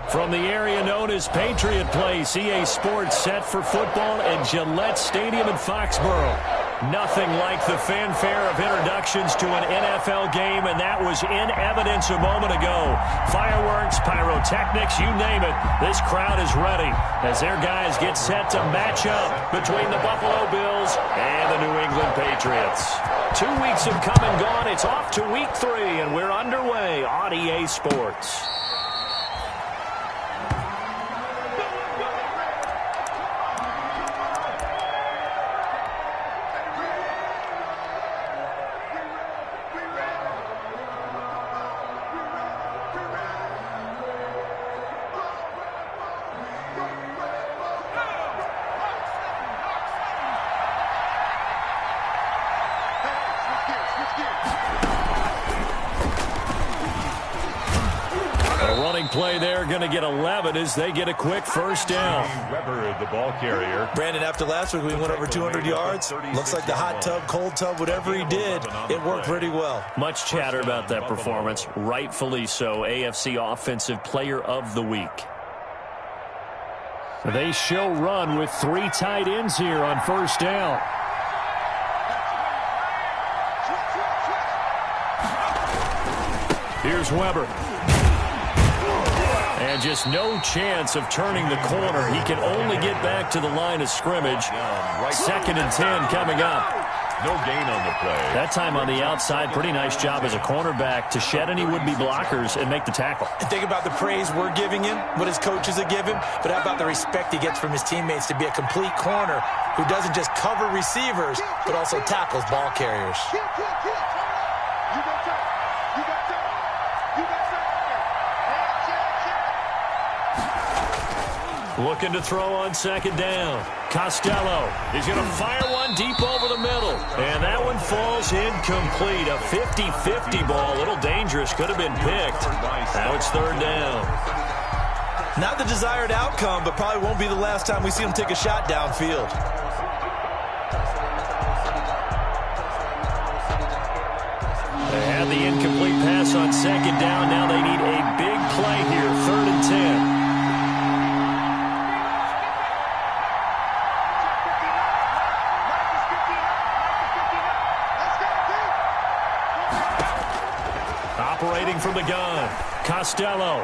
From the area known as Patriot Place, EA Sports set for football at Gillette Stadium in Foxborough. Nothing like the fanfare of introductions to an NFL game, and that was in evidence a moment ago. Fireworks, pyrotechnics, you name it. This crowd is ready as their guys get set to match up between the Buffalo Bills and the New England Patriots. 2 weeks have come and gone. It's off to week 3, and we're underway on EA Sports. Play there, going to get 11 as they get a quick first down. Weber, the ball carrier. Brandon, after last week we went over 200 yards. Looks like the hot tub, cold tub, whatever he did, it worked pretty well. Much chatter about that performance, rightfully so. AFC Offensive Player of the Week. They show run with 3 tight ends here on first down. Here's Weber. And just no chance of turning the corner. He can only get back to the line of scrimmage. 2nd and 10 coming up. No gain on the play. That time on the outside, pretty nice job as a cornerback to shed any would-be blockers and make the tackle. And think about the praise we're giving him, what his coaches are giving, but how about the respect he gets from his teammates to be a complete corner who doesn't just cover receivers, but also tackles ball carriers. Looking to throw on 2nd down. Costello is going to fire one deep over the middle. And that one falls incomplete. A 50-50 ball. A little dangerous. Could have been picked. Now it's 3rd down. Not the desired outcome, but probably won't be the last time we see him take a shot downfield. They had the incomplete pass on 2nd down. Now they need a big play here. 3rd and 10. Operating from the gun, Costello.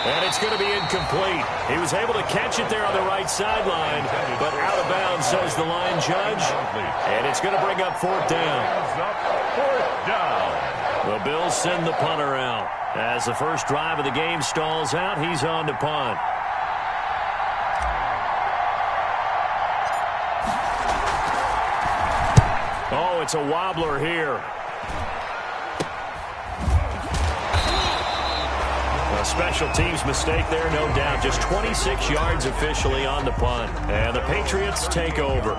And it's going to be incomplete. He was able to catch it there on the right sideline, but out of bounds, says the line judge. And it's going to bring up 4th down. 4th down. The Bills send the punter out. As the first drive of the game stalls out, he's on to punt. Oh, it's a wobbler here. A special teams mistake there, no doubt. Just 26 yards officially on the punt. And the Patriots take over.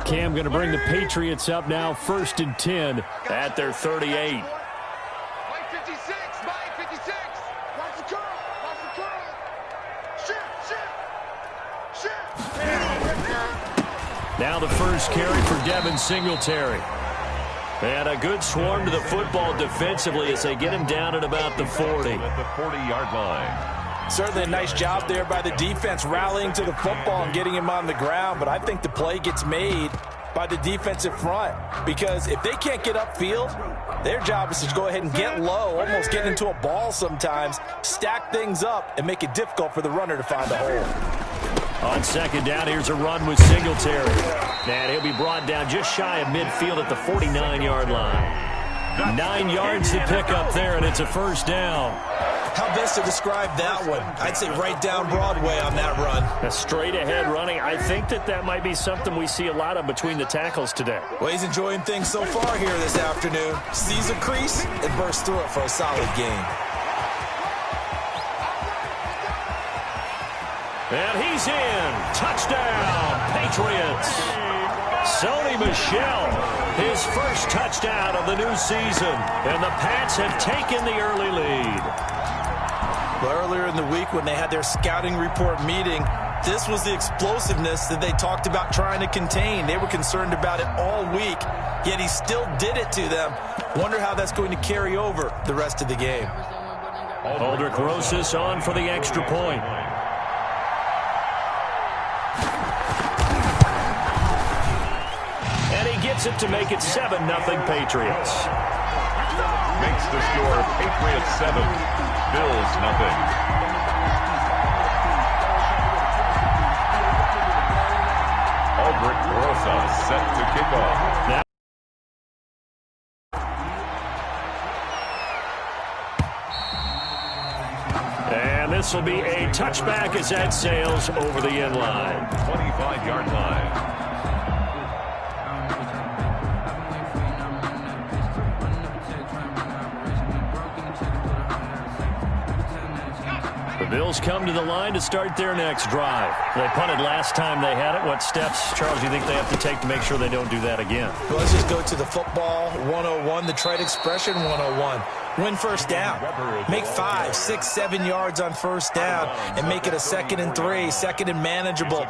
Cam going to bring the Patriots up now, 1st and 10 at their 38. Now the first carry for Devin Singletary. And a good swarm to the football defensively as they get him down at about the 40. At the 40-yard line. Certainly a nice job there by the defense rallying to the football and getting him on the ground, but I think the play gets made by the defensive front because if they can't get upfield, their job is to go ahead and get low, almost get into a ball sometimes, stack things up, and make it difficult for the runner to find a hole. On 2nd down, here's a run with Singletary. And he'll be brought down just shy of midfield at the 49-yard line. 9 yards to pick up there, and it's a 1st down. How best to describe that one? I'd say right down Broadway on that run. A straight-ahead running. I think that might be something we see a lot of between the tackles today. Well, he's enjoying things so far here this afternoon. Sees a crease and bursts through it for a solid gain. And he's in. Touchdown, Patriots. Sony Michel, his first touchdown of the new season. And the Pats have taken the early lead. Well, earlier in the week when they had their scouting report meeting, this was the explosiveness that they talked about trying to contain. They were concerned about it all week, yet he still did it to them. Wonder how that's going to carry over the rest of the game. Aldrich Rosas on for the extra point. And he gets it to make it 7-0 Patriots. Makes the score Patriots 7, Bills nothing. Aldrich Rosas set to kick off. Now, and this will be a touchback as that sails over the end line. 25-yard line. The Bills come to the line to start their next drive. They punted last time they had it. What steps, Charles, do you think they have to take to make sure they don't do that again? Well, let's just go to the football 101, the trade expression 101. Win first down. Make 5, 6, 7 yards on first down and make it a 2nd and 3, 2nd and manageable.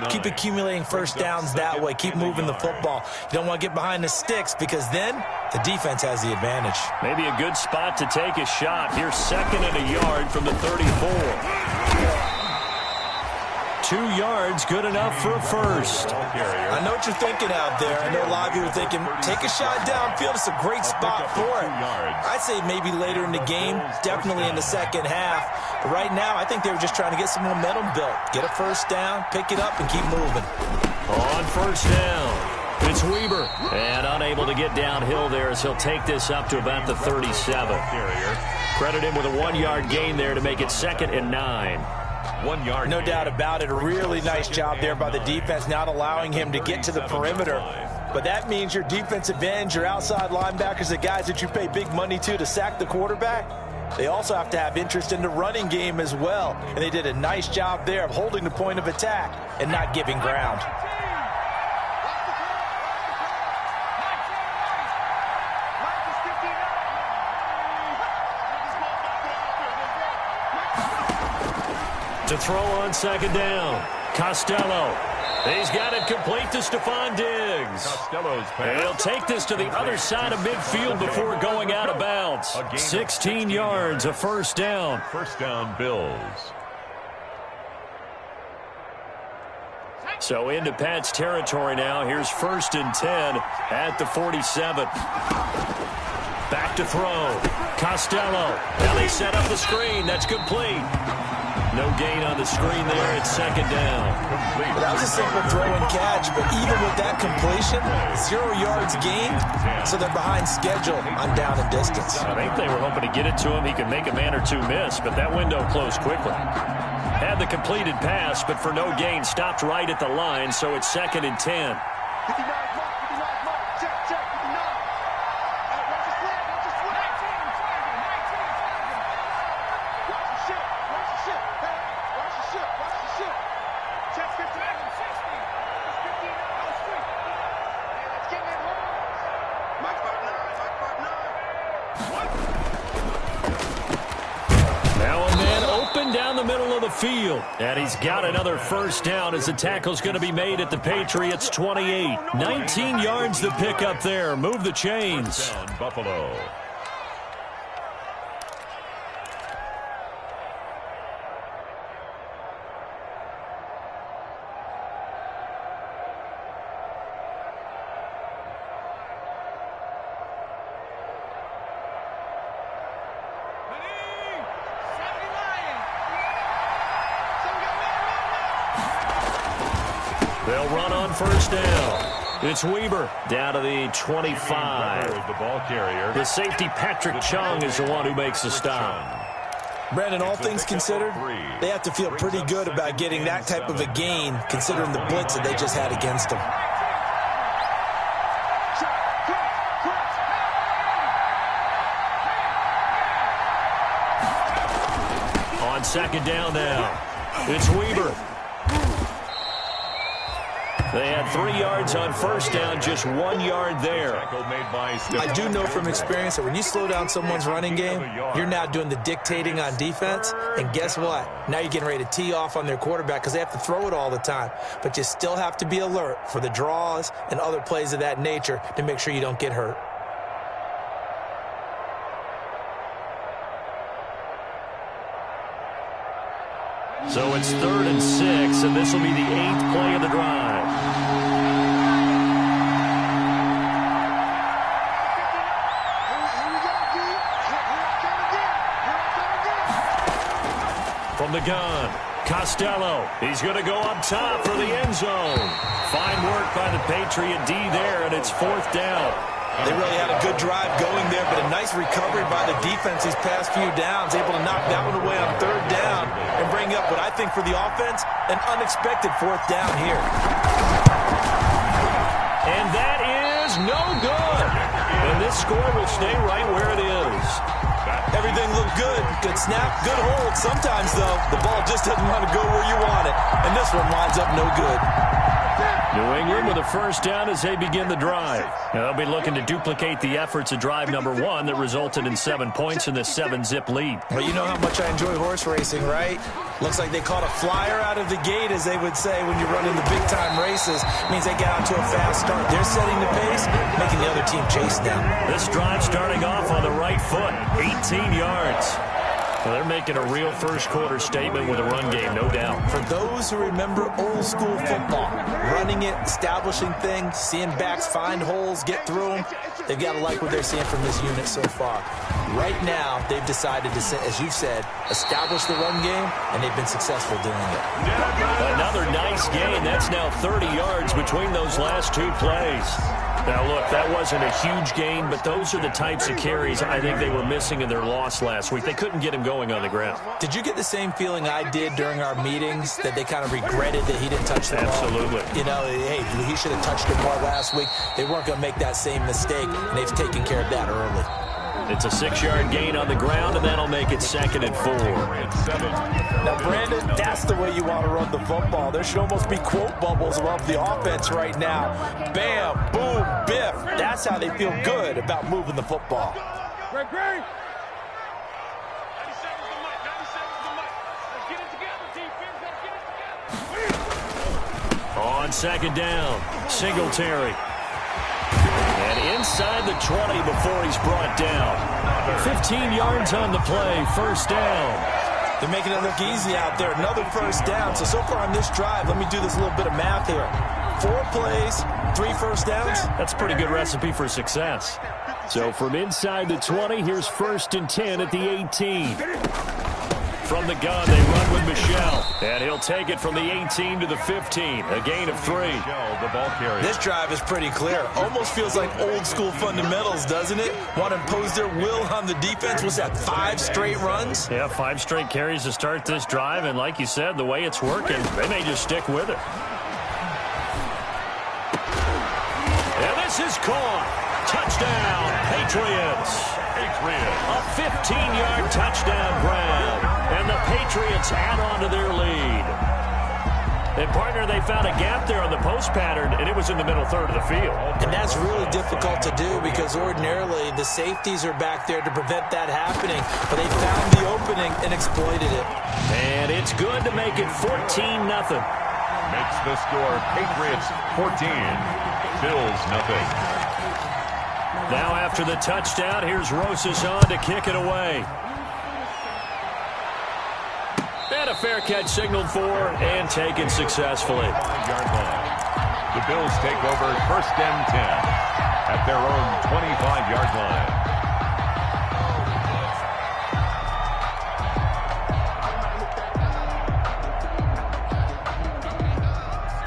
Keep accumulating first downs that way. Keep moving the football. You don't want to get behind the sticks because then the defense has the advantage. Maybe a good spot to take a shot. Here's 2nd and a yard from the 34. 2 yards, good enough for a first. I know what you're thinking out there. I know a lot of you are thinking, take a shot downfield. It's a great spot for it. I'd say maybe later in the game, definitely in the second half. But right now, I think they were just trying to get some momentum built. Get a first down, pick it up, and keep moving. On first down, it's Weber. And unable to get downhill there as he'll take this up to about the 37. Credit him with a 1-yard gain there to make it 2nd and 9. 1 yard. No doubt about it. A really nice job there by the defense, not allowing him to get to the perimeter. But that means your defensive ends, your outside linebackers, the guys that you pay big money to sack the quarterback, they also have to have interest in the running game as well. And they did a nice job there of holding the point of attack and not giving ground. To throw on 2nd down, Costello. He's got it complete to Stephon Diggs. Costello's pass. He'll take this to the other side of midfield before going out of bounds. 16 yards, a first down. First down, Bills. So into Pat's territory now. Here's 1st and 10 at the 47. Back to throw. Costello. Now they set up the screen. That's complete. No gain on the screen there. It's 2nd down. Well, that was a simple throw and catch, but even with that completion, 0 yards gained, so they're behind schedule on down and distance. I think they were hoping to get it to him. He could make a man or two miss, but that window closed quickly. Had the completed pass, but for no gain, stopped right at the line, so it's 2nd and 10. Field, and he's got another first down as the tackle's going to be made at the Patriots 28. 19 yards to pick up there. Move the chains. Down, Buffalo. They'll run on first down. It's Weber down to the 25. The ball carrier. The safety, Patrick Chung, is the one who makes the stop. Brandon, all things considered, they have to feel pretty good about getting that type of a gain, considering the blitz that they just had against them. On 2nd down now, it's Weber. They had 3 yards on first down, just 1 yard there. I do know from experience that when you slow down someone's running game, you're now doing the dictating on defense. And guess what? Now you're getting ready to tee off on their quarterback because they have to throw it all the time. But you still have to be alert for the draws and other plays of that nature to make sure you don't get hurt. So it's 3rd and 6, and this will be the 8th play of the drive. From the gun, Costello. He's going to go up top for the end zone. Fine work by the Patriot D there, and it's 4th down. They really had a good drive going there, but a nice recovery by the defense these past few downs, able to knock that one away on 3rd down and bring up what I think for the offense, an unexpected 4th down here. And that is no good. And this score will stay right where it is. Everything looked good. Good snap, good hold. Sometimes, though, the ball just doesn't want to go where you want it. And this one winds up no good. New England with a first down as they begin the drive. Now they'll be looking to duplicate the efforts of drive number 1 that resulted in 7 points in this 7-zip lead. Well, you know how much I enjoy horse racing, right? Looks like they caught a flyer out of the gate, as they would say when you're running the big-time races. It means they get out to a fast start. They're setting the pace, making the other team chase them. This drive starting off on the right foot, 18 yards. Well, they're making a real first-quarter statement with a run game, no doubt. For those who remember old-school football, running it, establishing things, seeing backs find holes, get through them, they've got to like what they're seeing from this unit so far. Right now, they've decided to, as you've said, establish the run game, and they've been successful doing it. Another nice gain. That's now 30 yards between those last 2 plays. Now, look, that wasn't a huge gain, but those are the types of carries I think they were missing in their loss last week. They couldn't get him going on the ground. Did you get the same feeling I did during our meetings, that they kind of regretted that he didn't touch the ball? Absolutely. You know, hey, he should have touched it more last week. They weren't going to make that same mistake, and they've taken care of that early. It's a 6-yard gain on the ground, and that'll make it 2nd and 4. Now, Brandon, that's the way you want to run the football. There should almost be quote bubbles above the offense right now. Bam, boom, biff. That's how they feel good about moving the football. Great. On 2nd down, Singletary. And inside the 20 before he's brought down. 15 yards on the play, 1st down. They're making it look easy out there. Another 1st down. So far on this drive, let me do this little bit of math here. 4 plays, 3 1st downs. That's a pretty good recipe for success. So from inside the 20, here's 1st and 10 at the 18. From the gun, they run with Michel. And he'll take it from the 18 to the 15. A gain of 3. This drive is pretty clear. Almost feels like old school fundamentals, doesn't it? Want to impose their will on the defense. Was that 5 straight runs? Yeah, 5 straight carries to start this drive. And like you said, the way it's working, they may just stick with it. And this is caught. Touchdown, Patriots. A 15-yard touchdown grab. And the Patriots add on to their lead. And, partner, they found a gap there on the post pattern, and it was in the middle third of the field. And that's really difficult to do because ordinarily the safeties are back there to prevent that happening. But they found the opening and exploited it. And it's good to make it 14-0. Makes the score Patriots 14, Bills 0. Now after the touchdown, here's Rosas on to kick it away. And a fair catch signaled for and taken successfully. The Bills take over 1st and 10 at their own 25-yard line.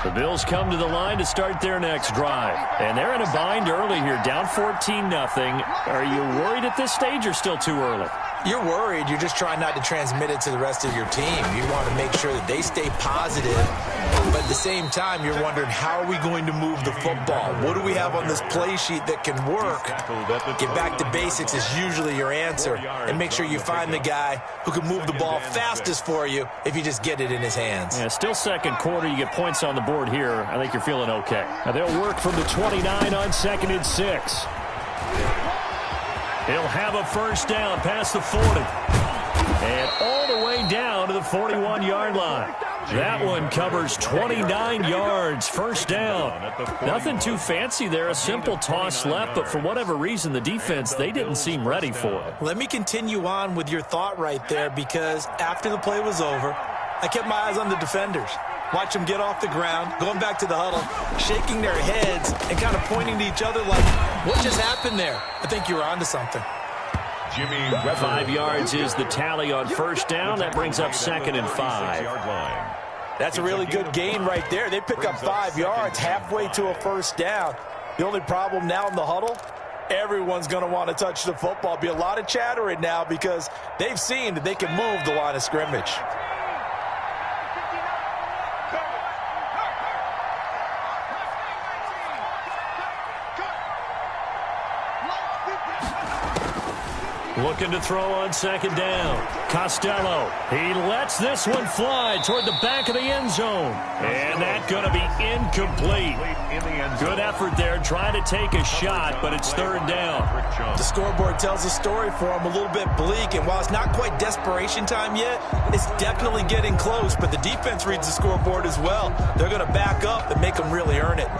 The Bills come to the line to start their next drive. And they're in a bind early here, down 14-0. Are you worried at this stage or still too early? You're worried. You're just trying not to transmit it to the rest of your team. You want to make sure that they stay positive. But at the same time, you're wondering, how are we going to move the football? What do we have on this play sheet that can work? Get back to basics is usually your answer. And make sure you find the guy who can move the ball fastest for you if you just get it in his hands. Yeah, still second quarter. You get points on the board here. I think you're feeling okay. Now they'll work from the 29 on 2nd and 6. He'll have a first down past the 40. And all the way down to the 41-yard line. That one covers 29 yards. First down. Nothing too fancy there. A simple toss left, but for whatever reason, the defense, they didn't seem ready for it. Let me continue on with your thought right there, because after the play was over, I kept my eyes on the defenders. Watch them get off the ground, going back to the huddle, shaking their heads and kind of pointing to each other like, what just happened there? I think you were onto something. 5 yards is the tally on first down. That brings up 2nd and 5. That's a really good gain right there. They pick up 5 yards halfway to a first down. The only problem now in the huddle, everyone's going to want to touch the football. Be a lot of chattering now because they've seen that they can move the line of scrimmage. Looking to throw on 2nd down. Costello. He lets this one fly toward the back of the end zone. And that's going to be incomplete. Good effort there trying to take a shot, but it's 3rd down. The scoreboard tells a story for him, a little bit bleak. And while it's not quite desperation time yet, it's definitely getting close. But the defense reads the scoreboard as well. They're going to back up and make them really earn it.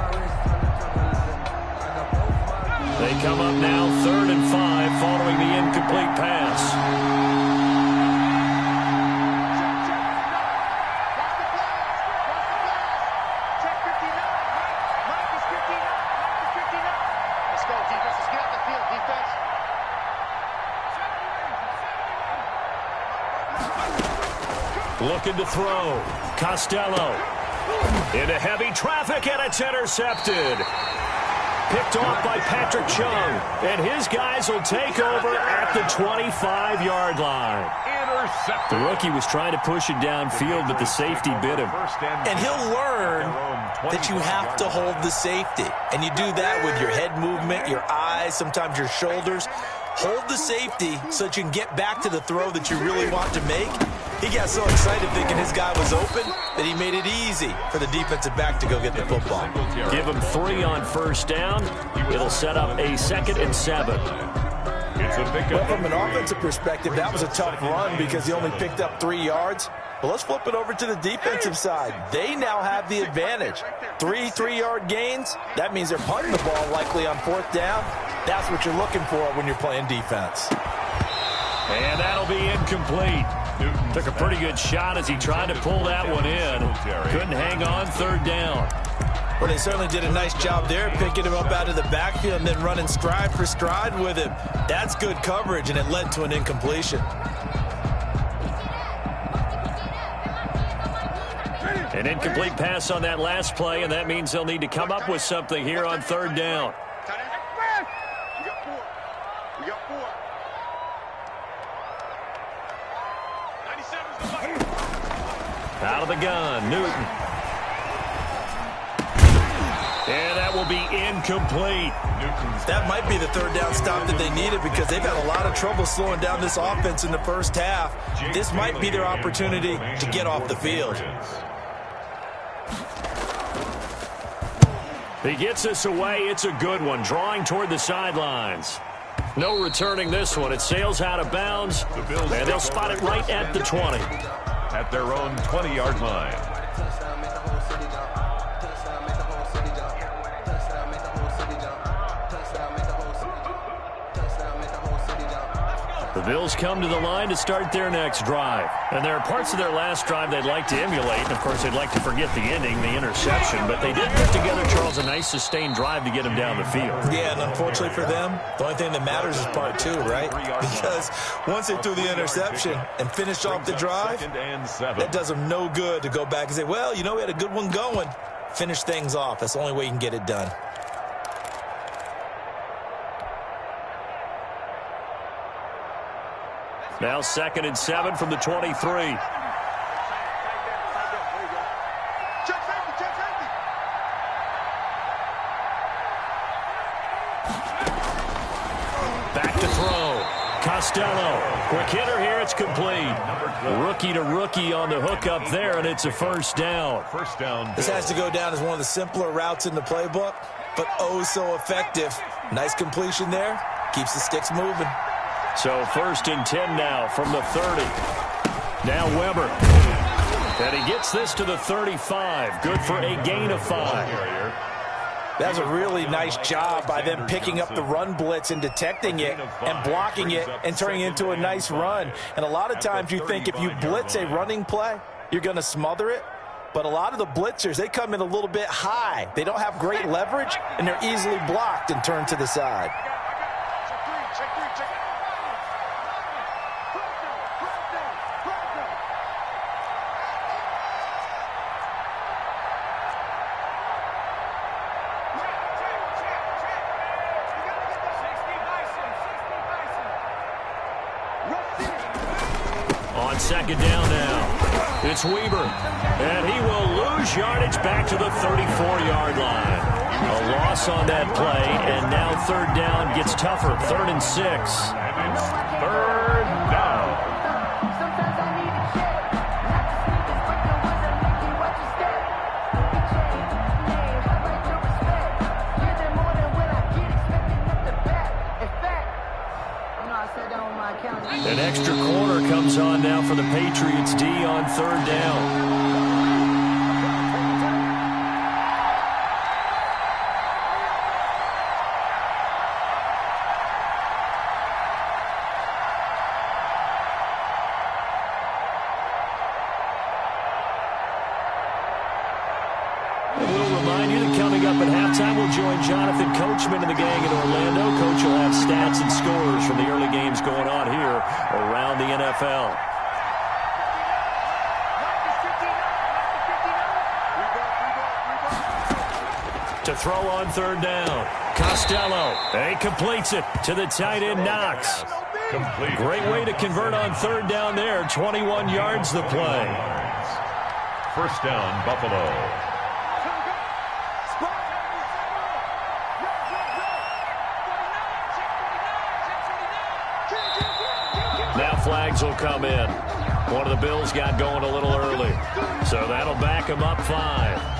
They come up now 3rd and 5 following the incomplete pass. Let's go, defense. Let's get off the field, defense. Looking to throw. Costello. Into heavy traffic, and it's intercepted. Picked off by Patrick Chung, and his guys will take over at the 25-yard line. The rookie was trying to push it downfield, but the safety bit him. And he'll learn that you have to hold the safety. And you do that with your head movement, your eyes, sometimes your shoulders. Hold the safety so that you can get back to the throw that you really want to make. He got so excited thinking his guy was open that he made it easy for the defensive back to go get the football. Give him 3 on first down. It'll set up a 2nd and 7. Well, from an offensive perspective, that was a tough run because he only picked up 3 yards. But let's flip it over to the defensive side. They now have the advantage. 3 3-yard gains. That means they're punting the ball likely on 4th down. That's what you're looking for when you're playing defense. And that'll be incomplete. Took a pretty good shot as he tried to pull that one in. Couldn't hang on 3rd down. Well, they certainly did a nice job there, picking him up out of the backfield and then running stride for stride with him. That's good coverage, and it led to an incompletion. An incomplete pass on that last play, and that means they'll need to come up with something here on 3rd down. Out of the gun, Newton. And that will be incomplete. That might be the 3rd down stop that they needed because they've had a lot of trouble slowing down this offense in the first half. This might be their opportunity to get off the field. He gets this away. It's a good one, drawing toward the sidelines. No returning this one. It sails out of bounds, and they'll spot it right at the 20. At their own 20-yard line. The Bills come to the line to start their next drive. And there are parts of their last drive they'd like to emulate. And, of course, they'd like to forget the ending, the interception. But they did put together, Charles, a nice sustained drive to get them down the field. Yeah, and unfortunately for them, the only thing that matters is part 2, right? Because once they threw the interception and finished off the drive, that does them no good to go back and say, well, you know, we had a good one going. Finish things off. That's the only way you can get it done. Now 2nd and 7 from the 23. Back to throw. Costello. Quick hitter here. It's complete. Rookie to rookie on the hook up there, and it's a first down. First down. This has to go down as one of the simpler routes in the playbook, but oh so effective. Nice completion there. Keeps the sticks moving. So 1st and 10 now from the 30. Now Weber. And he gets this to the 35. Good for a gain of 5. That's a really nice job by them picking up the run blitz and detecting it and blocking it and turning it into a nice run. And a lot of times you think if you blitz a running play, you're going to smother it. But a lot of the blitzers, they come in a little bit high. They don't have great leverage, and they're easily blocked and turned to the side. On 2nd down now, it's Weber, and he will lose yardage back to the 34-yard line. A loss on that play, and now 3rd down gets tougher. 3rd and 6. And it's 3rd down. An extra corner comes on now for the Patriots D on 3rd down. We'll remind you that coming up at halftime, we'll join Jonathan Coachman and the gang in Orlando. Coach will have stats and scores from the early games going on here around the NFL. To throw on 3rd down, Costello. He completes it to the tight end, Knox. Complete. Great way to convert on 3rd down there. 21 yards the play. First down, Buffalo. Now flags will come in. One of the Bills got going a little early, so that'll back him up 5.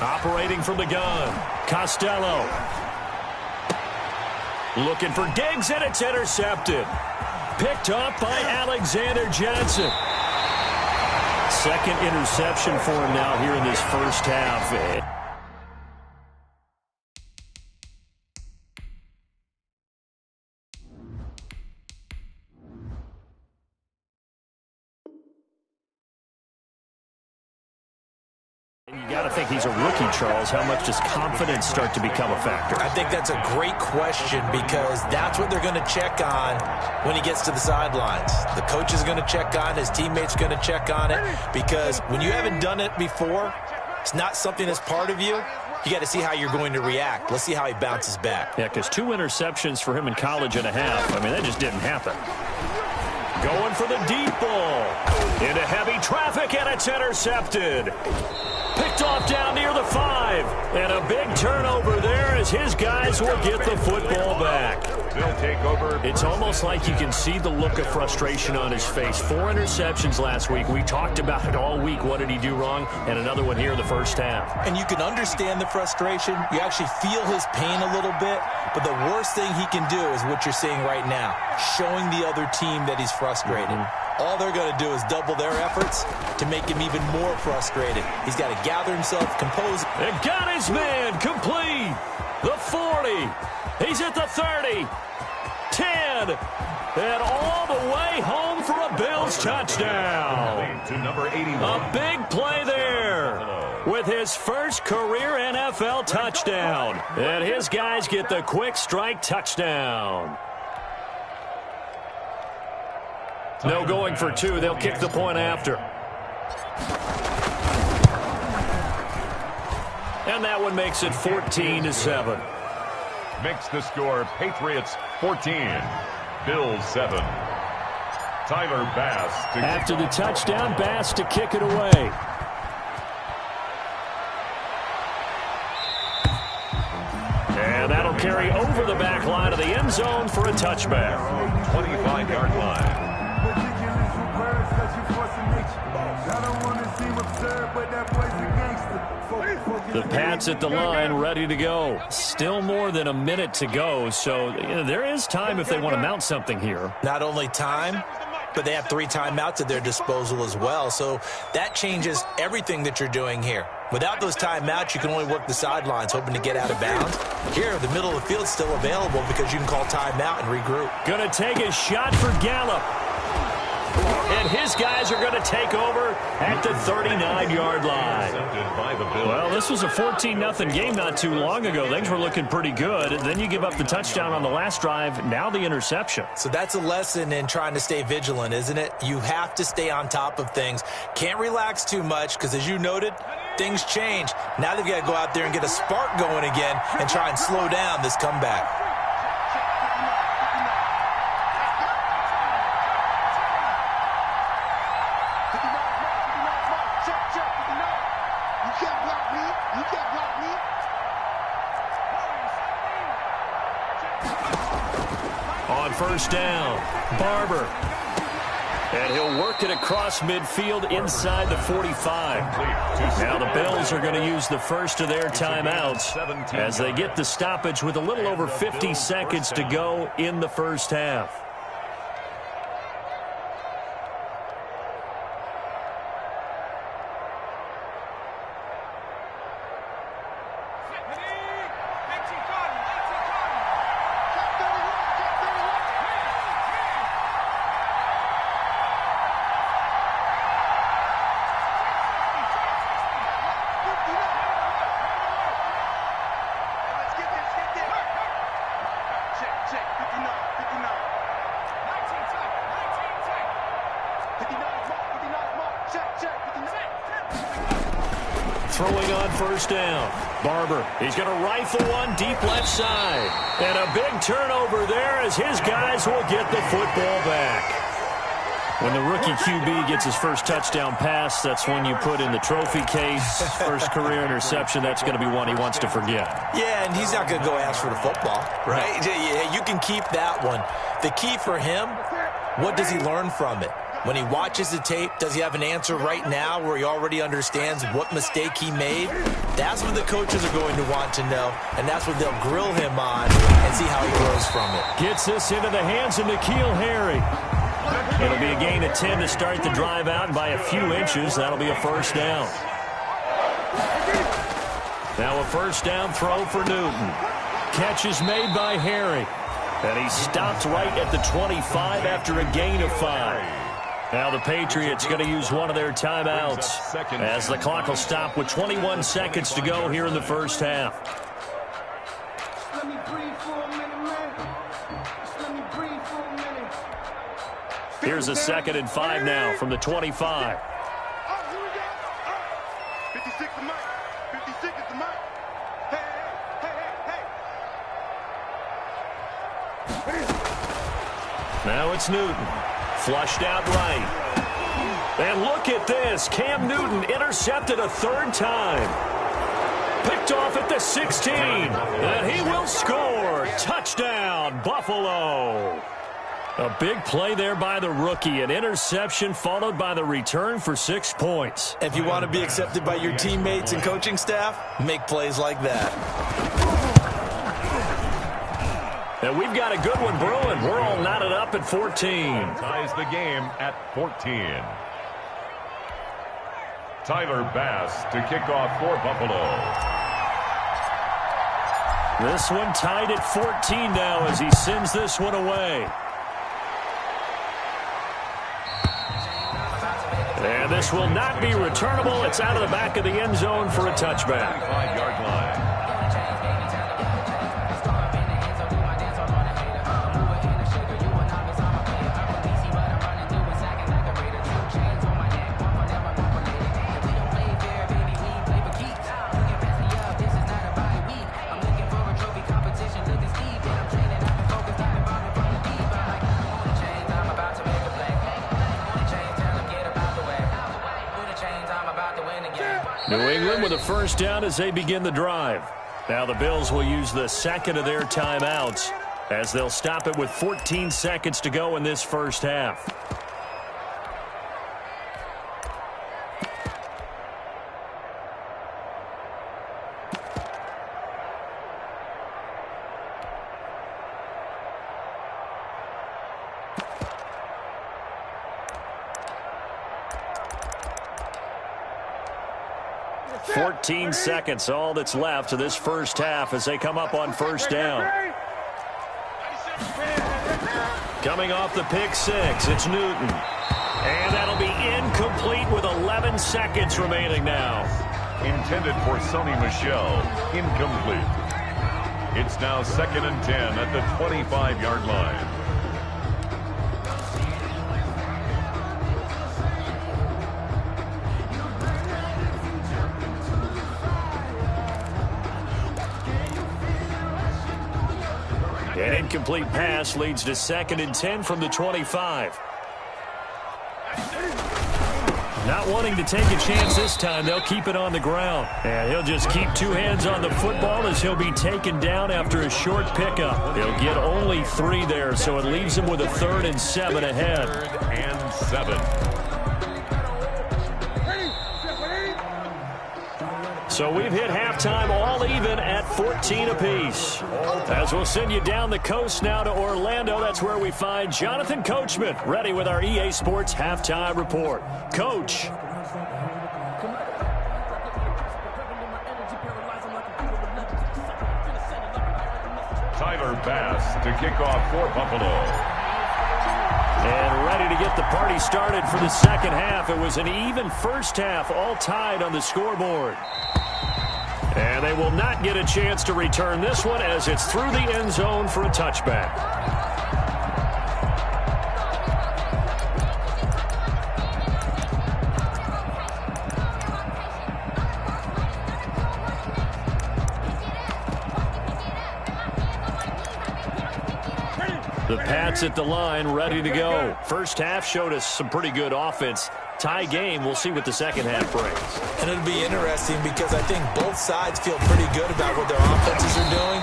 Operating from the gun, Costello. Looking for Diggs, and it's intercepted. Picked up by Alexander Johnson. 2nd interception for him now here in this first half. You got to think he's a rookie, Charles. How much does confidence start to become a factor? I think that's a great question because that's what they're going to check on when he gets to the sidelines. The coach is going to check on, his teammates are going to check on it because when you haven't done it before, it's not something that's part of you. You got to see how you're going to react. Let's see how he bounces back. Yeah, because 2 interceptions for him in college and a half. I mean, that just didn't happen. Going for the deep ball. Into heavy traffic, and it's intercepted. Picked off down near the 5. And a big turnover there as his guys will get the football back. They'll take over. It's almost like you can see the look of frustration on his face. 4 interceptions last week. We talked about it all week. What did he do wrong? And another one here in the first half. And you can understand the frustration. You actually feel his pain a little bit. But the worst thing he can do is what you're seeing right now, showing the other team that he's frustrated. All they're going to do is double their efforts to make him even more frustrated. He's got to gather himself, compose. And got his man complete. The 40. He's at the 30. 10, and all the way home for a Bills touchdown. To number 81. A big play there with his first career NFL touchdown. And his guys get the quick strike touchdown. No going for two. They'll kick the point after. And that one makes it 14-7. Makes the score Patriots 14, Bills 7. Tyler Bass. After the touchdown, Bass to kick it away. And that'll carry over the back line of the end zone for a touchback. 25-yard line. The Pats at the line, ready to go. Still more than a minute to go, so there is time if they want to mount something here. Not only time, but they have 3 timeouts at their disposal as well, so that changes everything that you're doing here. Without those timeouts, you can only work the sidelines, hoping to get out of bounds. Here, the middle of the field's still available because you can call timeout and regroup. Going to take a shot for Gallup. And his guys are going to take over at the 39-yard line. Well, this was a 14-0 game not too long ago. Things were looking pretty good. Then you give up the touchdown on the last drive. Now the interception. So that's a lesson in trying to stay vigilant, isn't it? You have to stay on top of things. Can't relax too much because, as you noted, things change. Now they've got to go out there and get a spark going again and try and slow down this comeback. On first down, Barber. And he'll work it across midfield inside the 45. Now the Bills are going to use the first of their timeouts as they get the stoppage with a little over 50 seconds to go in the first half. Throwing on first down. Barber, he's going to rifle one deep left side. And a big turnover there as his guys will get the football back. When the rookie QB gets his first touchdown pass, that's when you put in the trophy case. First career interception, that's going to be one he wants to forget. Yeah, and he's not going to go ask for the football, right? You can keep that one. The key for him, what does he learn from it? When he watches the tape, does he have an answer right now where he already understands what mistake he made? That's what the coaches are going to want to know, and that's what they'll grill him on and see how he grows from it. Gets this into the hands of N'Keal Harry. It'll be a gain of 10 to start the drive out, and by a few inches, that'll be a first down. Now a first down throw for Newton. Catch is made by Harry, and he stopped right at the 25 after a gain of 5. Now the Patriots going to use one of their timeouts as the clock will stop with 21 seconds to go here in the first half. Here's a 2nd and 5 now from the 25. 56 to Mike. 56 to Mike. Now it's Newton. Flushed out right. And look at this. Cam Newton intercepted a 3rd time. Picked off at the 16. And he will score. Touchdown, Buffalo. A big play there by the rookie. An interception followed by the return for 6 points. If you want to be accepted by your teammates and coaching staff, make plays like that. And we've got a good one brewing. We're all knotted up at 14. Ties the game at 14. Tyler Bass to kick off for Buffalo. This one tied at 14 now as he sends this one away. And this will not be returnable. It's out of the back of the end zone for a touchback. 5-yard line. New England with a first down as they begin the drive. Now the Bills will use the second of their timeouts as they'll stop it with 14 seconds to go in this first half. Fourteen seconds, all that's left of this first half as they come up on first down. Coming off the pick six, it's Newton. And that'll be incomplete with 11 seconds remaining now. Intended for Sony Michel. Incomplete. It's now 2nd and 10 at the 25-yard line. An incomplete pass leads to 2nd and 10 from the 25. Not wanting to take a chance this time, they'll keep it on the ground. And he'll just keep two hands on the football as he'll be taken down after a short pickup. He'll get only 3 there, so it leaves him with a 3rd and 7 ahead. 3rd and 7. So we've hit halftime all even at 14 apiece. As we'll send you down the coast now to Orlando, that's where we find Jonathan Coachman ready with our EA Sports halftime report. Coach. Tyler Bass to kick off for Buffalo. And ready to get the party started for the second half. It was an even first half, all tied on the scoreboard. And they will not get a chance to return this one as it's through the end zone for a touchback. The Pats at the line, ready to go. First half showed us some pretty good offense. Tie game. We'll see what the second half brings. And it'll be interesting because I think both sides feel pretty good about what their offenses are doing.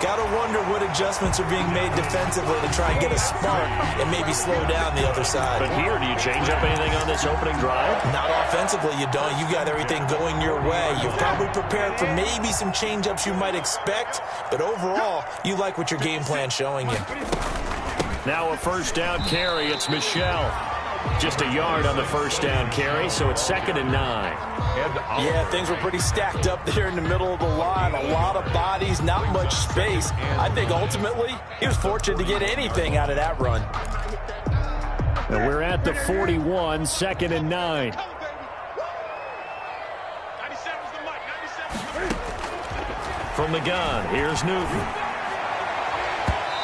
Got to wonder what adjustments are being made defensively to try and get a spark and maybe slow down the other side. But here, do you change up anything on this opening drive? Not offensively, you don't. You got everything going your way. You've probably prepared for maybe some change-ups you might expect, but overall, you like what your game plan's showing you. Now a first down carry. It's Michel. Just a yard on the first down carry, so it's 2nd and 9. Yeah, things were pretty stacked up there in the middle of the line. A lot of bodies, not much space. I think ultimately he was fortunate to get anything out of that run. And we're at the 41, 2nd and 9. From the gun, here's Newton.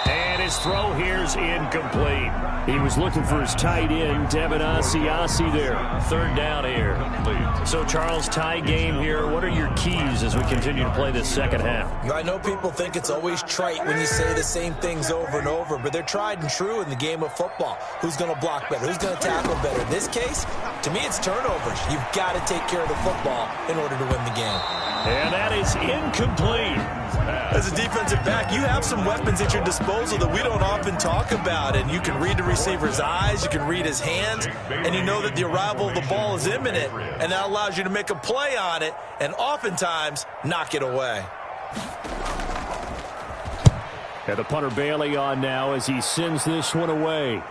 And his throw here's incomplete. He was looking for his tight end, Devin Asiasi there. 3rd down here. So, Charles, tie game here. What are your keys as we continue to play this second half? I know people think it's always trite when you say the same things over and over, but they're tried and true in the game of football. Who's going to block better? Who's going to tackle better? In this case, to me, it's turnovers. You've got to take care of the football in order to win the game. And that is incomplete. As a defensive back, you have some weapons at your disposal that we don't often talk about, and you can read the receiver's eyes, you can read his hands, and you know that the arrival of the ball is imminent, and that allows you to make a play on it and oftentimes knock it away. And the punter Bailey on now as he sends this one away.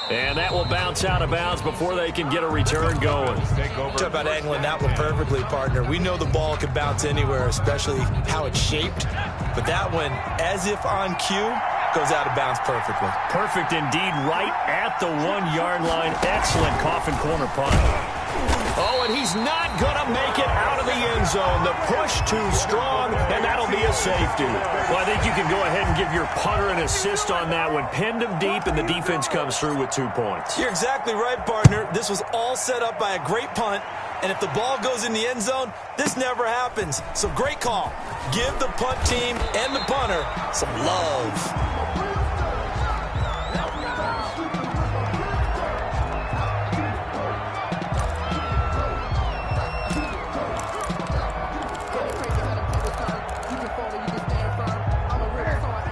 And that will bounce out of bounds before they can get a return going. Talk about angling that one perfectly, partner. We know the ball can bounce anywhere, especially how it's shaped. But that one, as if on cue, goes out of bounds perfectly. Perfect indeed, right at the 1-yard line. Excellent coffin corner punt. Oh, and he's not going to make it out of the end zone. The push too strong, and that'll be a safety. Well, I think you can go ahead and give your punter an assist on that one. Pinned him deep, and the defense comes through with 2 points. You're exactly right, partner. This was all set up by a great punt, and if the ball goes in the end zone, this never happens. So great call. Give the punt team and the punter some love.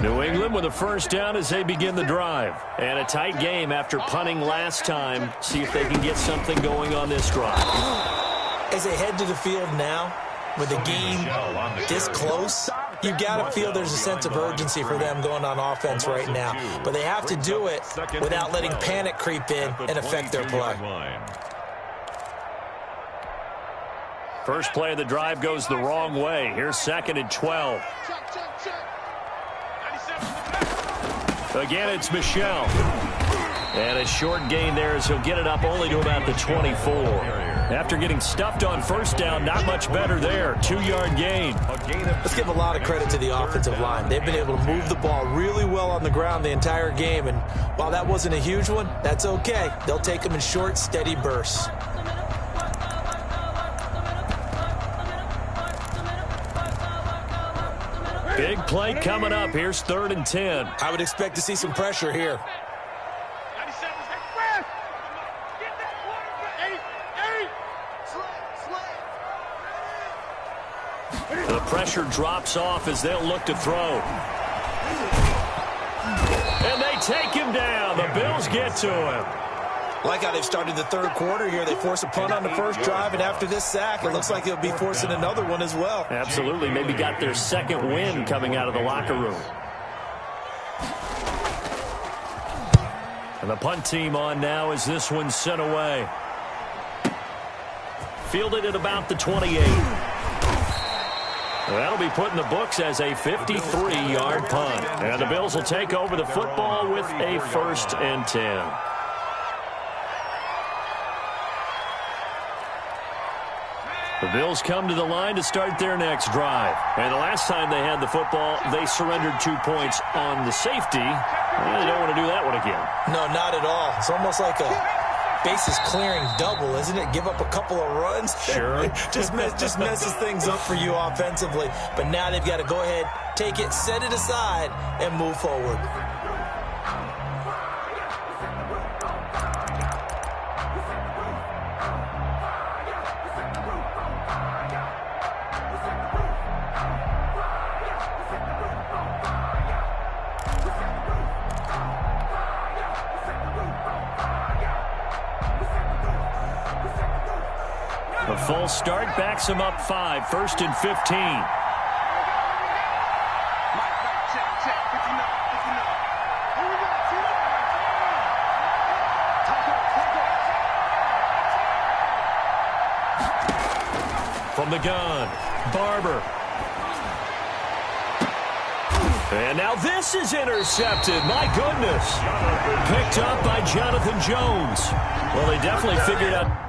New England with a first down as they begin the drive. And a tight game after punting last time. See if they can get something going on this drive. As they head to the field now, with the game this close, you got to feel there's a sense of urgency for them going on offense right now. But they have to do it without letting panic creep in and affect their play. First play of the drive goes the wrong way. Here's 2nd and 12. Again, it's Michel. And a short gain there as he'll get it up only to about the 24. After getting stuffed on first down, not much better there. 2-yard gain. Let's give a lot of credit to the offensive line. They've been able to move the ball really well on the ground the entire game. And while that wasn't a huge one, that's okay. They'll take them in short, steady bursts. Big play coming up. Here's 3rd and 10. I would expect to see some pressure here. The pressure drops off as they'll look to throw. And they take him down. The Bills get to him. Like how they've started the third quarter here. They force a punt on the first drive, and after this sack, it looks like they'll be forcing another one as well. Absolutely. Maybe got their second win coming out of the locker room. And the punt team on now as this one's sent away. Fielded at about the 28. That'll be put in the books as a 53-yard punt. And the Bills will take over the football with a 1st and 10. The Bills come to the line to start their next drive. And the last time they had the football, they surrendered 2 points on the safety. Well, they don't want to do that one again. No, not at all. It's almost like a bases clearing double, isn't it? Give up a couple of runs. Sure. just messes things up for you offensively. But now they've got to go ahead, take it, set it aside, and move forward. The full start backs him up 5, 1st and 15. From the gun, Barber. And now this is intercepted. My goodness. Picked up by Jonathan Jones. Well, they definitely figured out.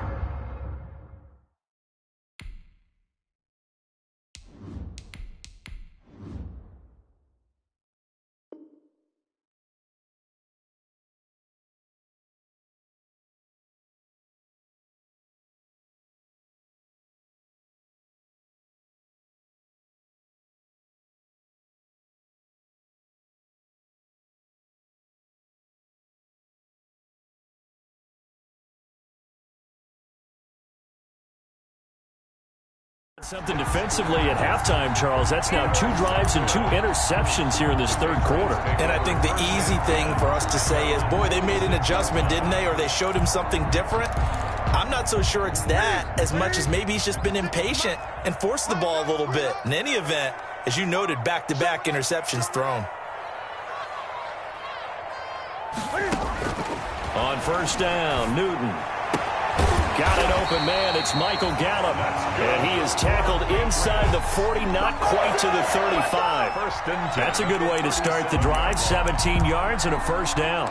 Something defensively at halftime, Charles. That's now 2 drives and 2 interceptions here in this third quarter. And I think the easy thing for us to say is, boy, they made an adjustment, didn't they? Or they showed him something different. I'm not so sure it's that as much as maybe he's just been impatient and forced the ball a little bit. In any event, as you noted, back-to-back interceptions thrown. On first down, Newton. Got an open man. It's Michael Gallup. And he is tackled inside the 40, not quite to the 35. That's a good way to start the drive. 17 yards and a first down.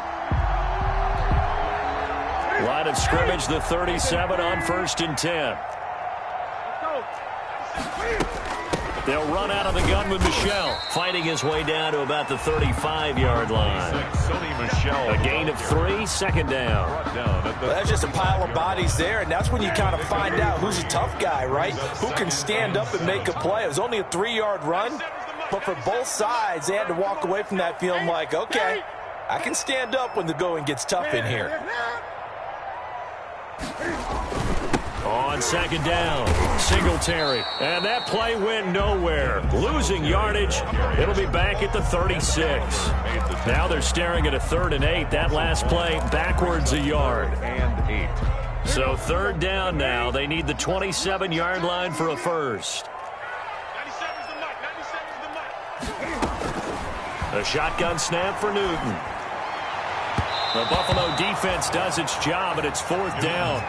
Line of scrimmage, the 37 on first and 10. They'll run out of the gun with Michel, fighting his way down to about the 35-yard line. A gain of 3, second down. Well, that's just a pile of bodies there, and that's when you kind of find out who's a tough guy, right? Who can stand up and make a play. It was only a 3-yard run, but for both sides, they had to walk away from that feeling like, okay, I can stand up when the going gets tough in here. On second down, Singletary. And that play went nowhere. Losing yardage. It'll be back at the 36. Now they're staring at a 3rd and 8. That last play backwards a yard. So third down now. They need the 27-yard line for a first. A shotgun snap for Newton. The Buffalo defense does its job, and it's 4th down.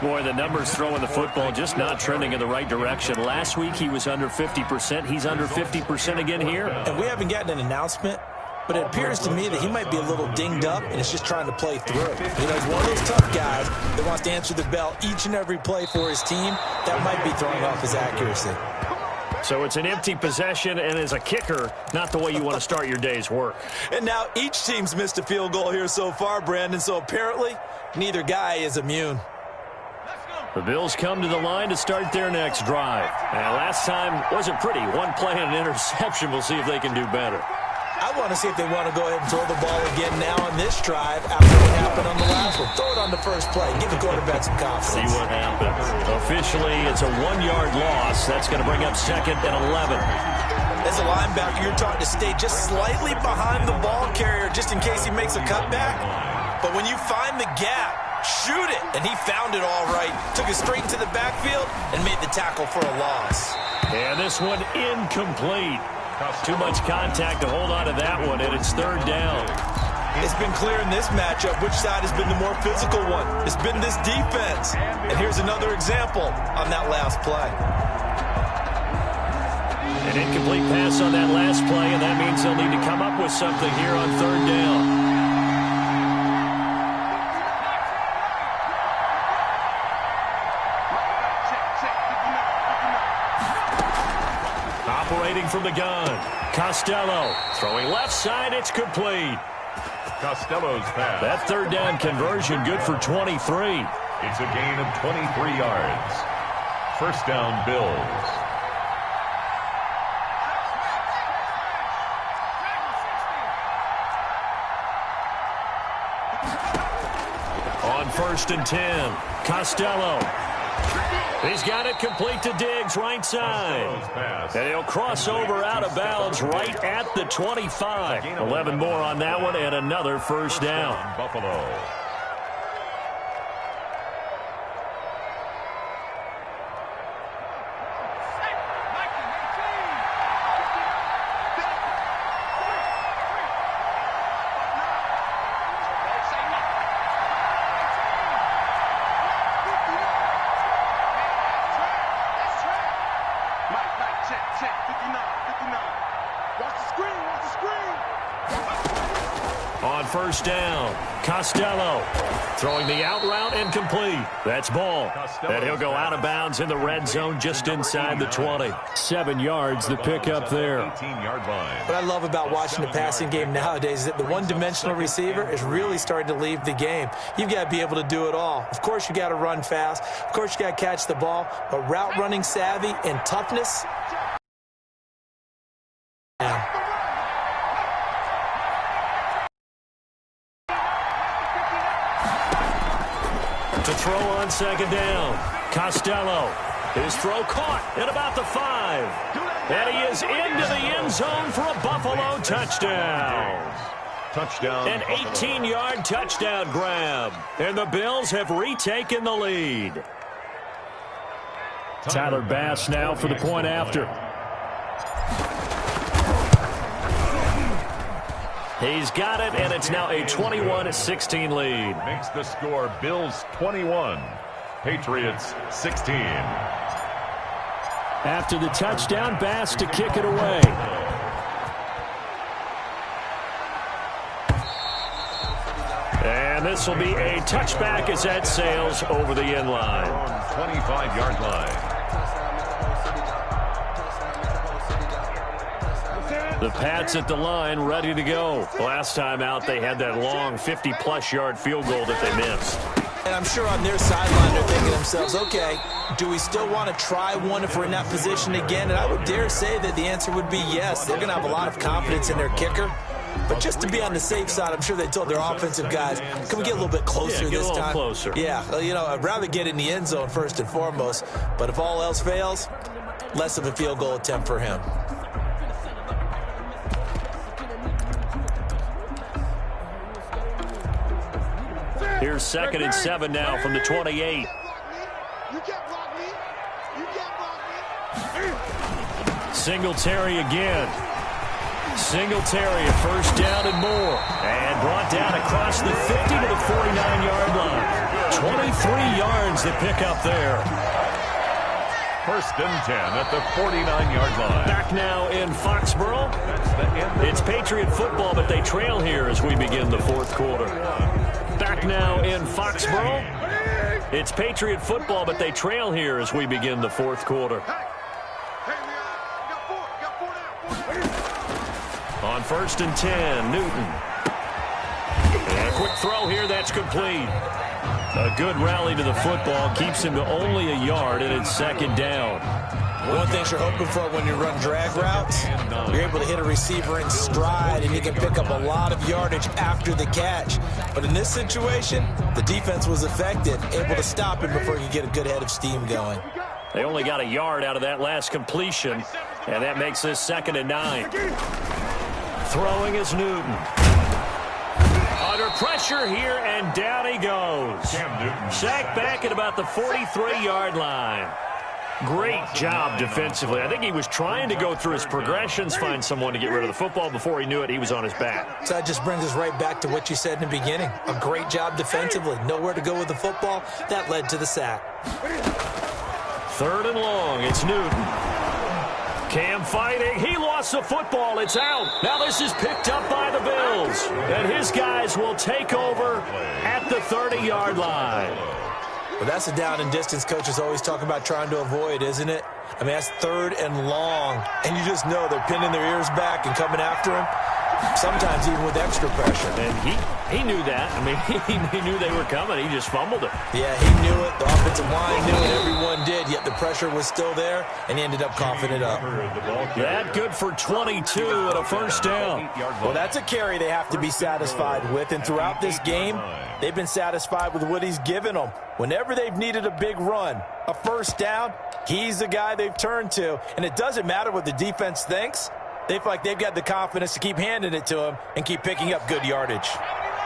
Boy, the numbers throwing the football just not trending in the right direction. Last week he was under 50%. He's under 50% again here. And we haven't gotten an announcement, but it appears to me that he might be a little dinged up and is just trying to play through. You know, he's one of those tough guys that wants to answer the bell each and every play for his team. That might be throwing off his accuracy. So it's an empty possession, and as a kicker, not the way you want to start your day's work. And now each team's missed a field goal here so far, Brandon, so apparently neither guy is immune. The Bills come to the line to start their next drive. And last time wasn't pretty. One play and an interception. We'll see if they can do better. I want to see if they want to go ahead and throw the ball again now on this drive after what happened on the last one. Throw it on the first play. Give the quarterback some confidence. See what happens. Officially, it's a 1-yard loss. That's going to bring up 2nd and 11. As a linebacker, you're taught to stay just slightly behind the ball carrier just in case he makes a cutback. But when you find the gap, shoot it. And he found it all right. Took it straight into the backfield and made the tackle for a loss. And this one incomplete. Too much contact to hold on to that one, and it's 3rd down. It's been clear in this matchup which side has been the more physical one. It's been this defense. And here's another example on that last play. An incomplete pass on that last play, and that means they'll need to come up with something here on 3rd down. Operating from the gun, Costello throwing left side, it's complete. Costello's pass. That 3rd down conversion good for 23. It's a gain of 23 yards. First down, Bills. On 1st and 10, Costello. He's got it complete to Diggs, right side. And he'll cross over out of bounds right at the 25. 11 more on that one and another first down. Buffalo. On first down, Costello throwing the out route and complete. That's ball. And he'll go out of bounds in the red zone just inside the 20. 7 yards, the pickup there. 18-yard line. What I love about watching the passing game nowadays is that the one-dimensional receiver is really starting to leave the game. You've got to be able to do it all. Of course, you got to run fast. Of course, you got to catch the ball. But route running savvy and toughness. To throw on second down, Costello. His throw caught at about the 5. And he is into the end zone for a Buffalo touchdown. Touchdown. An 18-yard touchdown grab. And the Bills have retaken the lead. Tyler Bass now for the point after. He's got it, and it's now a 21-16 lead. Makes the score Bills 21, Patriots 16. After the touchdown, Bass to kick it away. And this will be a touchback as that sails over the end line. 25-yard line. The Pats at the line, ready to go. Last time out, they had that long 50-plus yard field goal that they missed. And I'm sure on their sideline they're thinking to themselves, okay, do we still want to try one if we're in that position again? And I would dare say that the answer would be yes. They're going to have a lot of confidence in their kicker. But just to be on the safe side, I'm sure they told their offensive guys, can we get a little bit closer this time? Closer. Yeah, you know, I'd rather get in the end zone first and foremost. But if all else fails, less of a field goal attempt for him. Here's 2nd and 7 now from the 28. You can't block me. You can't block me. Singletary again. Singletary, a first down and more. And brought down across the 50 to the 49-yard line. 23 yards to pick up there. 1st and 10 at the 49-yard line. Back now in Foxborough. That's the end. It's Patriot football, but they trail here as we begin the 4th quarter. Back now in Foxborough. It's Patriot football, but they trail here as we begin the 4th quarter. On 1st and 10, Newton. And a quick throw here, that's complete. A good rally to the football, keeps him to only a yard, and it's 2nd down. One thing you're hoping for when you run drag routes, you're able to hit a receiver in stride, and you can pick up a lot of yardage after the catch. But in this situation, the defense was effective, able to stop him before he could get a good head of steam going. They only got a yard out of that last completion, and that makes this 2nd and 9. Throwing is Newton. Under pressure here, and down he goes. Sacked back at about the 43-yard line. Great job defensively. I think he was trying to go through his progressions, find someone to get rid of the football. Before he knew it, he was on his back. So that just brings us right back to what you said in the beginning. A great job defensively. Nowhere to go with the football. That led to the sack. 3rd and long. It's Newton. Cam fighting. He lost the football. It's out. Now this is picked up by the Bills. And his guys will take over at the 30-yard line. Well, that's a down and distance coaches always talk about trying to avoid, isn't it? I mean, that's 3rd and long. And you just know they're pinning their ears back and coming after him. Sometimes even with extra pressure. And he knew that. I mean, he knew they were coming. He just fumbled it. Yeah, he knew it. The offensive line knew it. Everyone did. Yet the pressure was still there, and he ended up coughing it up. That good for 22 and a first down. Well, that's a carry they have to be satisfied with. And throughout this game, they've been satisfied with what he's given them. Whenever they've needed a big run, a first down, he's the guy they've turned to. And it doesn't matter what the defense thinks. They feel like they've got the confidence to keep handing it to him and keep picking up good yardage.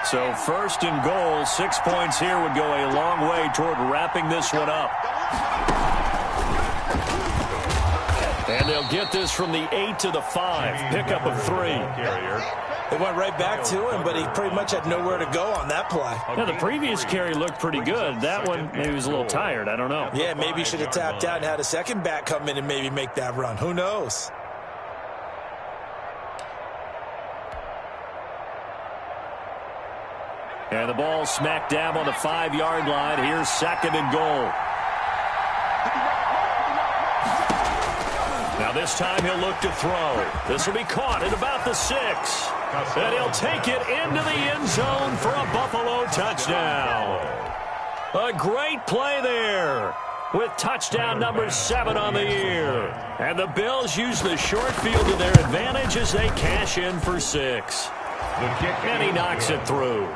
So 1st and goal, 6 points here would go a long way toward wrapping this one up. And they'll get this from the 8 to the 5. Pickup of 3. They went right back to him, but he pretty much had nowhere to go on that play. Yeah, the previous carry looked pretty good. That one, maybe he was a little tired. I don't know. Yeah, maybe he should have tapped out and had a second back come in and maybe make that run. Who knows? And the ball smack dab on the 5-yard line. Here's 2nd and goal. Now this time he'll look to throw. This will be caught at about the 6. And he'll take it into the end zone for a Buffalo touchdown. A great play there with touchdown number 7 on the year. And the Bills use the short field to their advantage as they cash in for 6. And he knocks it through.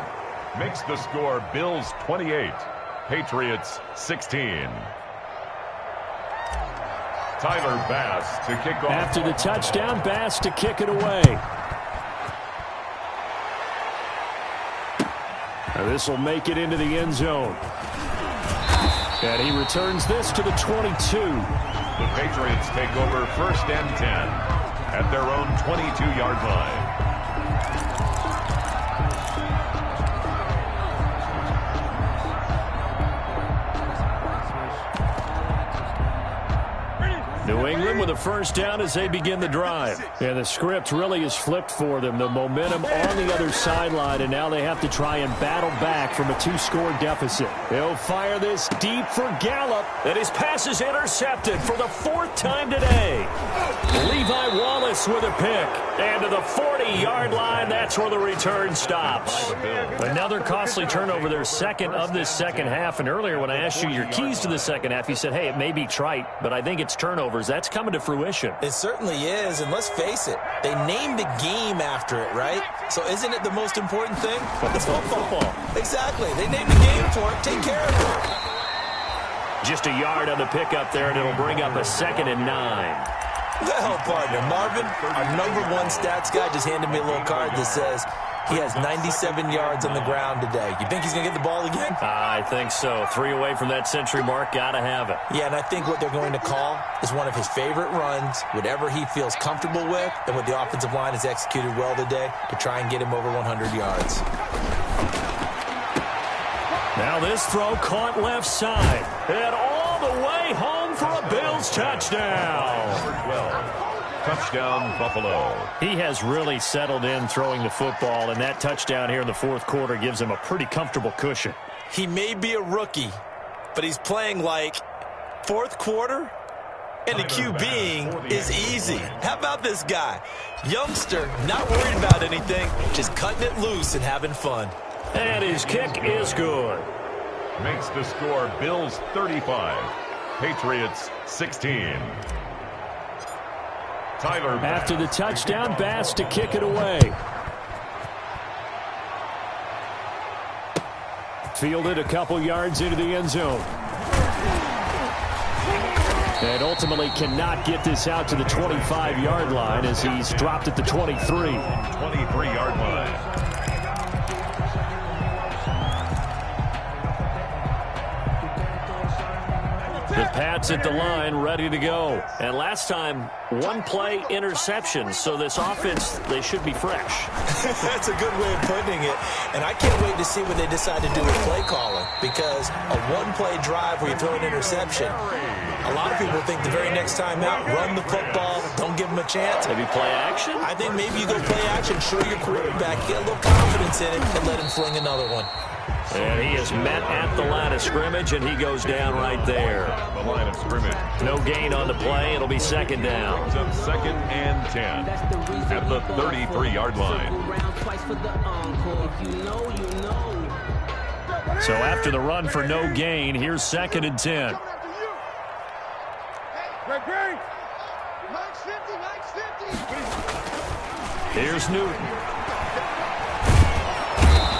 Makes the score Bills 28, Patriots 16. Tyler Bass to kick off. After the touchdown, Bass to kick it away. Now this will make it into the end zone. And he returns this to the 22. The Patriots take over 1st and 10 at their own 22-yard line. New England with a first down as they begin the drive. And the script really is flipped for them. The momentum on the other sideline, and now they have to try and battle back from a 2-score deficit. They'll fire this deep for Gallup, and his pass is intercepted for the 4th time today. Levi Wallace with a pick. And to the 40-yard line, that's where the return stops. Another costly turnover, their second of this second half. And earlier when I asked you your keys to the second half, you said, hey, it may be trite, but I think it's turnovers. That's coming to fruition. It certainly is, and let's face it, they named the game after it, right? So isn't it the most important thing? The football. Exactly. They named the game for it. Take care of it. Just a yard on the pickup there, and it'll bring up a 2nd and 9. Well, partner, Marvin, our #1 stats guy just handed me a little card that says he has 97 yards on the ground today. You think he's going to get the ball again? I think so. 3 away from that century mark. Got to have it. Yeah, and I think what they're going to call is one of his favorite runs, whatever he feels comfortable with, and what the offensive line has executed well today to try and get him over 100 yards. Now this throw caught left side. And all the way home for a Bills touchdown. Number 12. Touchdown, Buffalo. He has really settled in throwing the football, and that touchdown here in the 4th quarter gives him a pretty comfortable cushion. He may be a rookie, but he's playing like 4th quarter, and the QBing is easy. How about this guy? Youngster, not worried about anything, just cutting it loose and having fun. And his kick is good. Makes the score Bills 35, Patriots 16. Tyler. After the touchdown, Bass to kick it away. Fielded a couple yards into the end zone. And ultimately cannot get this out to the 25-yard line as he's dropped at the 23. 23-yard line. The Pats at the line, ready to go. And last time, 1-play interception. So this offense, they should be fresh. That's a good way of putting it. And I can't wait to see what they decide to do with play calling. Because a 1-play drive where you throw an interception, a lot of people think the very next time out, run the football, don't give them a chance. Maybe play action? I think maybe you go play action, show your quarterback, get a little confidence in it, and let him fling another one. And he is met at the line of scrimmage, and he goes down right there. The line of scrimmage. No gain on the play. It'll be 2nd down. It's up 2nd and 10 at the 33-yard line. So after the run for no gain, here's 2nd and 10. Here's Newton.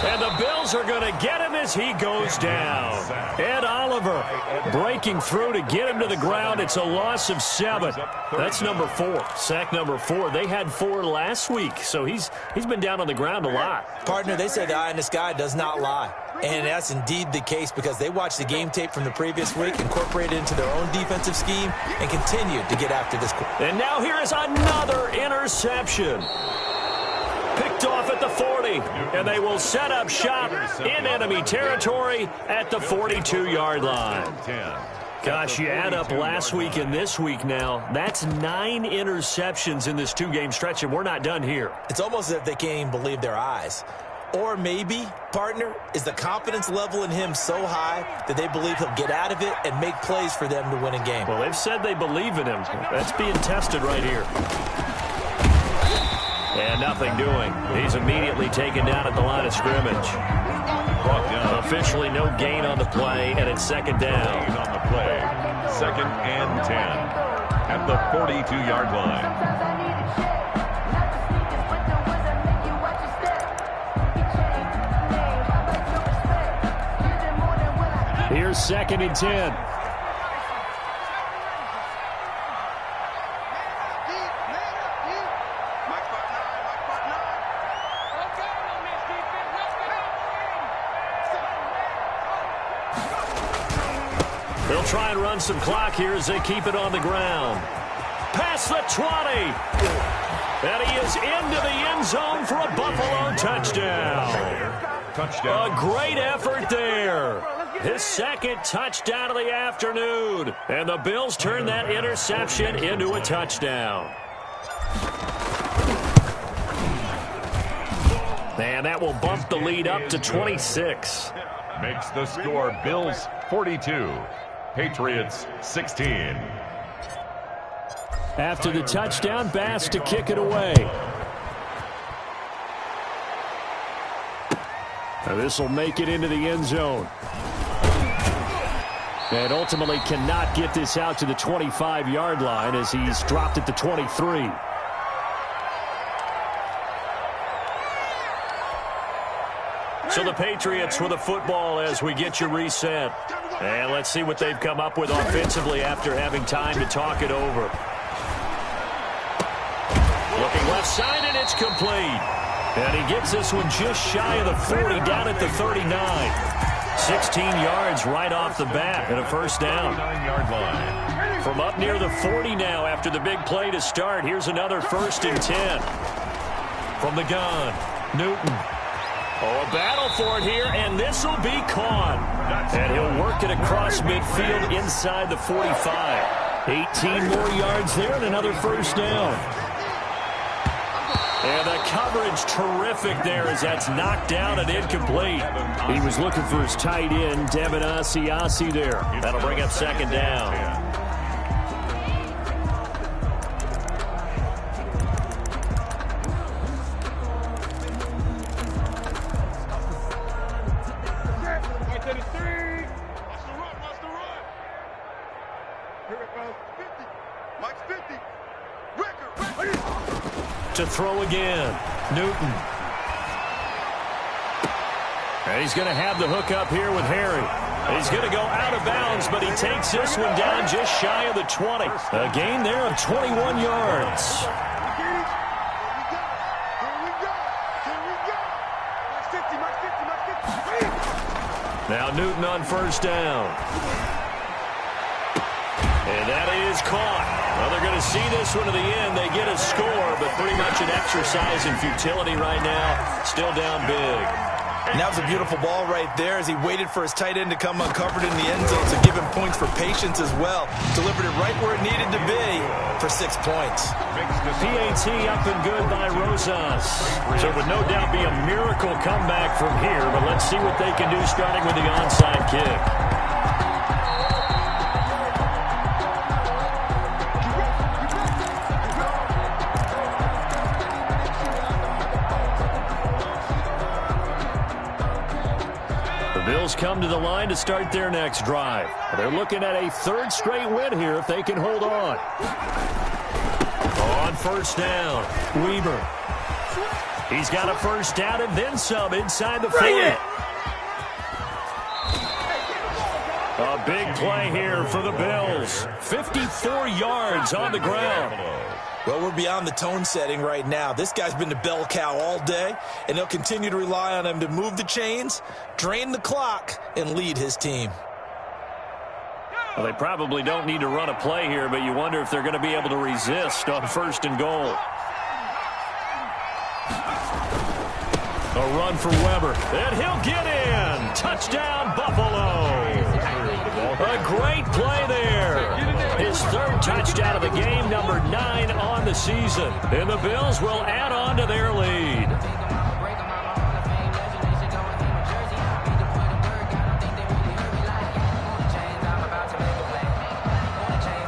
And the Bills are going to get him as he goes down. Ed Oliver breaking through to get him to the ground. It's a loss of 7. That's number 4. Sack number 4. They had 4 last week, so he's been down on the ground a lot. Partner, they say the eye in the sky does not lie. And that's indeed the case because they watched the game tape from the previous week, incorporated it into their own defensive scheme, and continued to get after this. And now here is another interception. Picked off at the 40, and they will set up shop in enemy territory at the 42-yard line. Gosh, you add up last week and this week now, that's 9 interceptions in this 2-game stretch, and we're not done here. It's almost as if they can't even believe their eyes. Or maybe, partner, is the confidence level in him so high that they believe he'll get out of it and make plays for them to win a game. Well, they've said they believe in him. That's being tested right here. And nothing doing. He's immediately taken down at the line of scrimmage. Officially no gain on the play, and it's 2nd down. Gain on the play. 2nd and 10 at the 42-yard line. Here's 2nd and 10. They'll try and run some clock here as they keep it on the ground. Past the 20. And he is into the end zone for a Buffalo touchdown. A great effort there. his second touchdown of the afternoon. And the Bills turn that interception into a touchdown. And that will bump the lead up to 26. Makes the score Bills 42, Patriots 16. After the touchdown, Bass to kick it away. This will make it into the end zone. And ultimately cannot get this out to the 25-yard line as he's dropped at the 23. So the Patriots with the football as we get you reset. And let's see what they've come up with offensively after having time to talk it over. Looking left side, and it's complete. And he gets this one just shy of the 40, down at the 39. 16 yards right off the bat and a first down. 39-yard line. From up near the 40 now after the big play to start. Here's another 1st and 10. From the gun, Newton. Oh, a battle for it here, and this will be caught. And he'll work it across midfield inside the 45. 18 more yards there and another first down. And the coverage terrific there as that's knocked down and incomplete. He was looking for his tight end, Devin Asiasi there. That'll bring up second down. To throw again, Newton. And he's going to have the hook up here with Harry. He's going to go out of bounds, but he takes this one down just shy of the 20. A gain there of 21 yards. Now Newton on first down. And that is caught. Well, they're going to see this one to the end. They get a score, but pretty much an exercise in futility right now. Still down big. And that was a beautiful ball right there as he waited for his tight end to come uncovered in the end zone to give him points for patience as well. Delivered it right where it needed to be for 6 points. PAT up and good by Rosas. So it would no doubt be a miracle comeback from here, but let's see what they can do starting with the onside kick. Bills come to the line to start their next drive. They're looking at a 3rd straight win here if they can hold on. On first down, Weaver. He's got a first down and then some inside the 40. A big play here for the Bills. 54 yards on the ground. Well, we're beyond the tone setting right now. This guy's been the bell cow all day, and they'll continue to rely on him to move the chains, drain the clock, and lead his team. Well, they probably don't need to run a play here, but you wonder if they're going to be able to resist on 1st and goal. A run for Weber, and he'll get in. Touchdown, Buffalo. A great play there. His 3rd touchdown of the game, number 9 on the season. And the Bills will add on to their lead.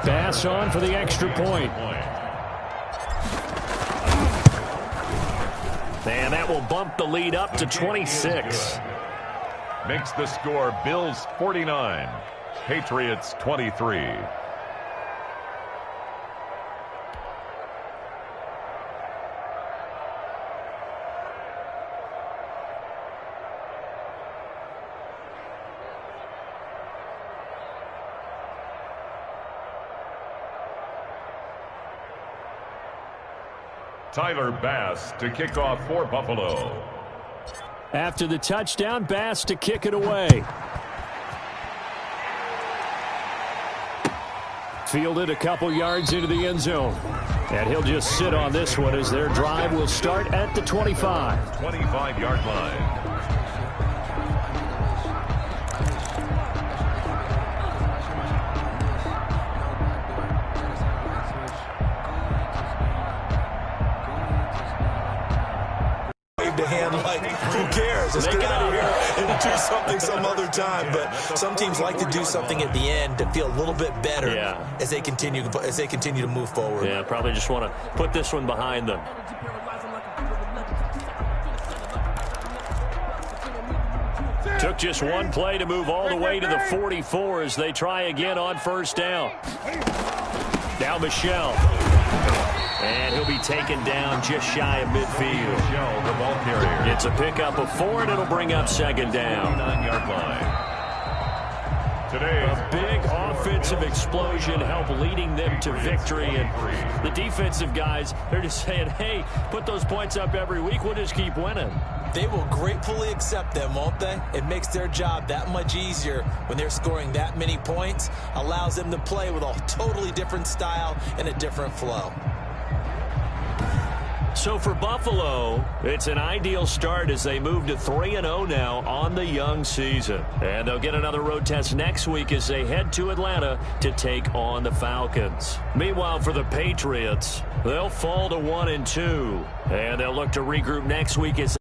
Pass on for the extra point. And that will bump the lead up to 26. Makes the score Bills 49, Patriots 23. Tyler Bass to kick off for Buffalo. After the touchdown, Bass to kick it away. Fielded a couple yards into the end zone. And he'll just sit on this one as their drive will start at the 25. 25-yard line. the hand like, who cares? Let's get out of here and do something some other time. But some teams like to do something at the end to feel a little bit better as they continue to move forward. Yeah, probably just want to put this one behind them. Took just one play to move all the way to the 44 as they try again on first down. Now Michel. And he'll be taken down just shy of midfield. Michel, the ball carrier. It's a pickup of 4, and it'll bring up second down. 9-yard line. Today, A big offensive explosion helped leading them to victory. And the defensive guys, they're just saying, hey, put those points up every week. We'll just keep winning. They will gratefully accept them, won't they? It makes their job that much easier when they're scoring that many points. Allows them to play with a totally different style and a different flow. So for Buffalo, it's an ideal start as they move to 3-0 now on the young season. And they'll get another road test next week as they head to Atlanta to take on the Falcons. Meanwhile, for the Patriots, they'll fall to 1-2. And they'll look to regroup next week as